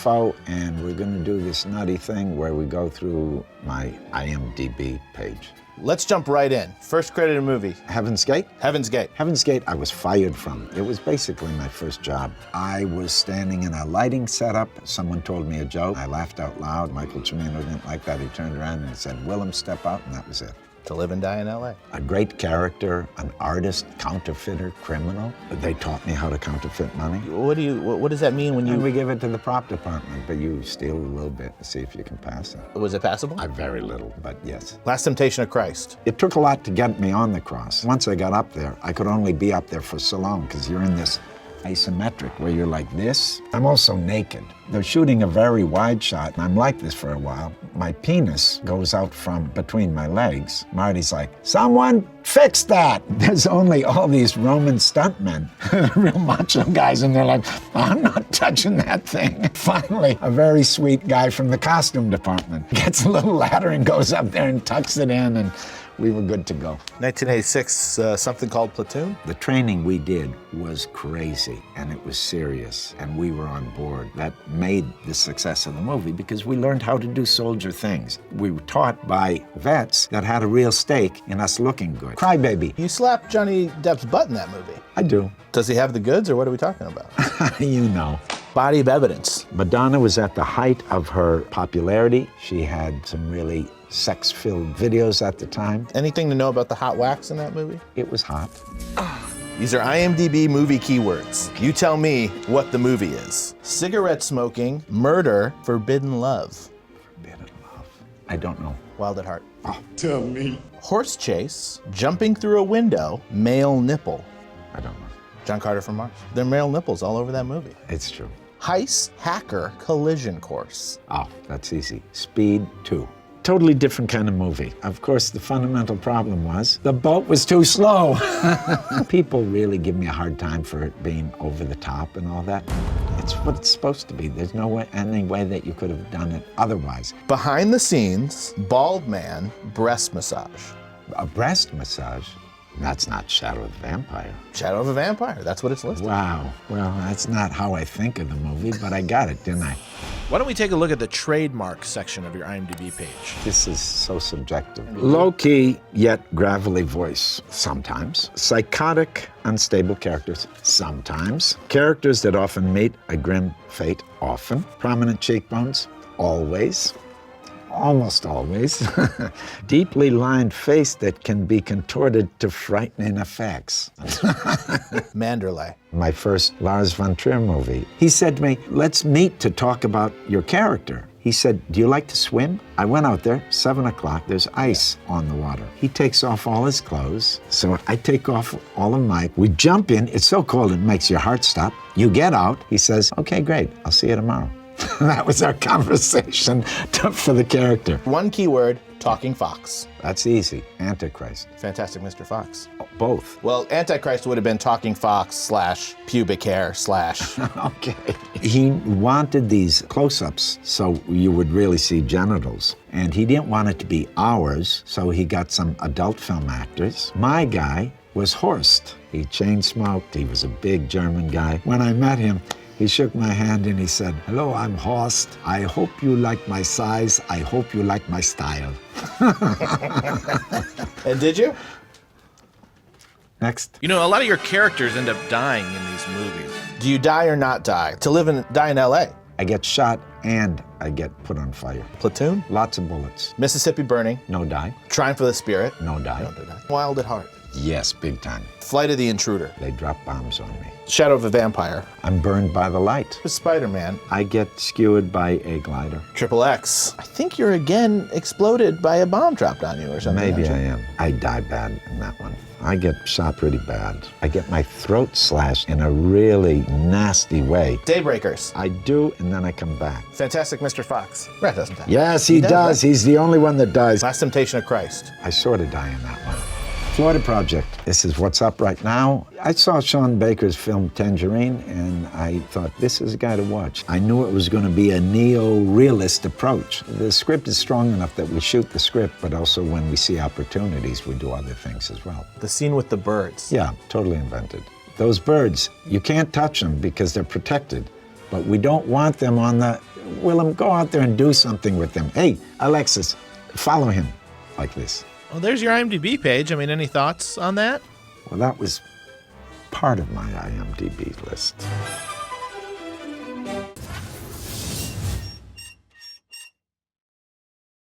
Dafoe, and we're gonna do this nutty thing where we go through my IMDb page. Let's jump right in. First credited movie. Heaven's Gate? Heaven's Gate. Heaven's Gate I was fired from. It was basically my first job. I was standing in a lighting setup. Someone told me a joke. I laughed out loud. Michael Cimino didn't like that. He turned around and said, "Willem, step out," and that was it. To Live and Die in LA. A great character, an artist, counterfeiter, criminal. They taught me how to counterfeit money. What does that mean when you... And we give it to the prop department, but you steal a little bit to see if you can pass it. Was it passable? Very little, but yes. Last Temptation of Christ. It took a lot to get me on the cross. Once I got up there, I could only be up there for so long because you're in this isometric where you're like this. I'm also naked. They're shooting a very wide shot, and I'm like this for a while. My penis goes out from between my legs. Marty's like, "Someone fix that!" There's only all these Roman stuntmen, real macho guys, and they're like, "I'm not touching that thing." Finally, a very sweet guy from the costume department gets a little ladder and goes up there and tucks it in, and we were good to go. 1986, something called Platoon. The training we did was crazy, and it was serious, and we were on board. That made the success of the movie because we learned how to do soldier things. We were taught by vets that had a real stake in us looking good. Crybaby. You slapped Johnny Depp's butt in that movie. I do. Does he have the goods, or what are we talking about? You know. Body of Evidence. Madonna was at the height of her popularity. She had some really sex-filled videos at the time. Anything to know about the hot wax in that movie? It was hot. These are IMDb movie keywords. You tell me what the movie is. Cigarette smoking, murder, forbidden love. Forbidden love. I don't know. Wild at Heart. Oh. Tell me. Horse chase, jumping through a window, male nipple. I don't know. John Carter from Mars. There are male nipples all over that movie. It's true. Heist, hacker, collision course. Oh, that's easy. Speed 2. Totally different kind of movie. Of course, the fundamental problem was the boat was too slow. People really give me a hard time for it being over the top and all that. It's what it's supposed to be. There's no way, any way that you could have done it otherwise. Behind the scenes, bald man, breast massage. A breast massage? That's not Shadow of the Vampire. Shadow of a Vampire, that's what it's listed. Wow. Well, that's not how I think of the movie, but I got it, didn't I? Why don't we take a look at the trademarks section of your IMDb page? This is so subjective. Low-key, yet gravelly voice, sometimes. Psychotic, unstable characters, sometimes. Characters that often meet a grim fate, often. Prominent cheekbones, always. Almost always. Deeply lined face that can be contorted to frightening effects. Manderlay. My first Lars von Trier movie. He said to me, "Let's meet to talk about your character." He said, "Do you like to swim?" I went out there, 7 o'clock, there's ice on the water. He takes off all his clothes, so I take off all of mine. We jump in, it's so cold it makes your heart stop. You get out, he says, "Okay, great, I'll see you tomorrow." That was our conversation for the character. One keyword, talking fox. That's easy, Antichrist. Fantastic Mr. Fox. Both. Well, Antichrist would have been talking fox / pubic hair / Okay. He wanted these close-ups so you would really see genitals. And he didn't want it to be ours, so he got some adult film actors. My guy was Horst. He chain smoked, he was a big German guy. When I met him, he shook my hand and he said, "Hello, I'm Horst. I hope you like my size. I hope you like my style." And did you? Next. You know, a lot of your characters end up dying in these movies. Do you die or not die? To Live and Die in LA. I get shot and I get put on fire. Platoon. Lots of bullets. Mississippi Burning. No die. Trying for the Spirit. No die. No die. Wild at Heart. Yes, big time. Flight of the Intruder. They drop bombs on me. Shadow of a Vampire. I'm burned by the light. Spider-Man. I get skewered by a glider. XXX. I think you're again exploded by a bomb dropped on you or something. Maybe I aren't you? am. I die bad in that one. I get shot pretty bad. I get my throat slashed in a really nasty way. Daybreakers. I do, and then I come back. Fantastic Mr. Fox. Rat doesn't die. Yes, he does. right? He's the only one that dies. Last Temptation of Christ. I sort of die in that one. Florida Project. This is what's up right now. I saw Sean Baker's film Tangerine, and I thought, this is a guy to watch. I knew it was going to be a neo-realist approach. The script is strong enough that we shoot the script, but also when we see opportunities, we do other things as well. The scene with the birds. Yeah, totally invented. Those birds, you can't touch them because they're protected. But we don't want them on the, Willem, go out there and do something with them. Hey, Alexis, follow him like this. Well, there's your IMDb page. I mean, any thoughts on that? Well, that was part of my IMDb list.